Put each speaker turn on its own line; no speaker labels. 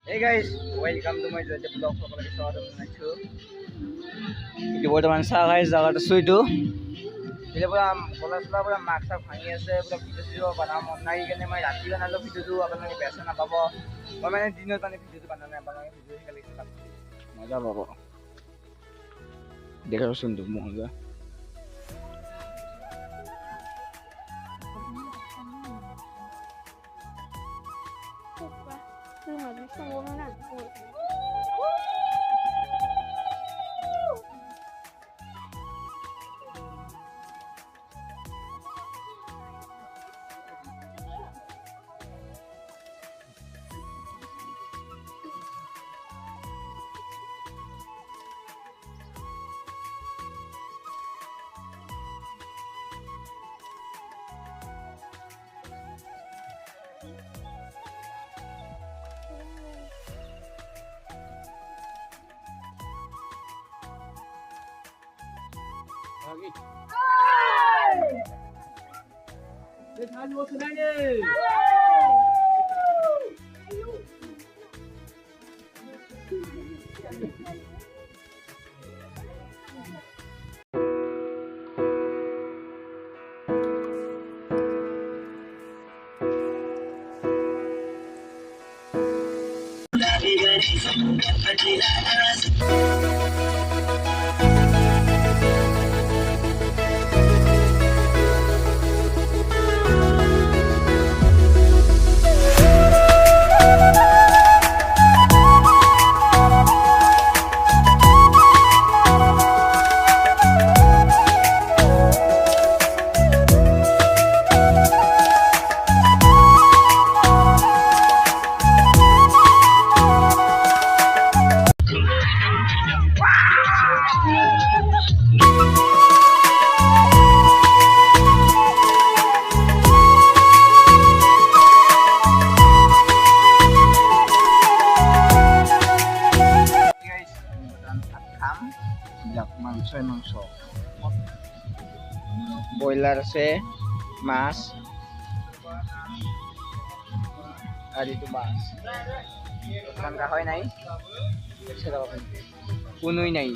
Hey guys, welcome to my vlog. সকলকে স্বাগতম জানাইছো। কিন্তু বৰ্তমান চাহ খাই জাগাত আছো এইটো। এতিয়া পুৰা কলেজৰ পুৰা মাৰ্ক চাৰ্ক ভাঙি আছে, পুৰা ভিডিঅ' বনাব মন নাই কাৰণে মই ৰাতি বনালো ভিডিঅ'টো আপোনালোকে বেয়া নাপাব। মই মানে দিনত মানে ভিডিঅ'টো বনা নাই, আপোনালোকে ভিডিঅ' শিকালে মজা পাব। দেখাচোন তো মজা। মাংস ব্ৰইলাৰ আছে, মাছ আৰু এইটো মাছ হয় নাই, কোনোই নাই।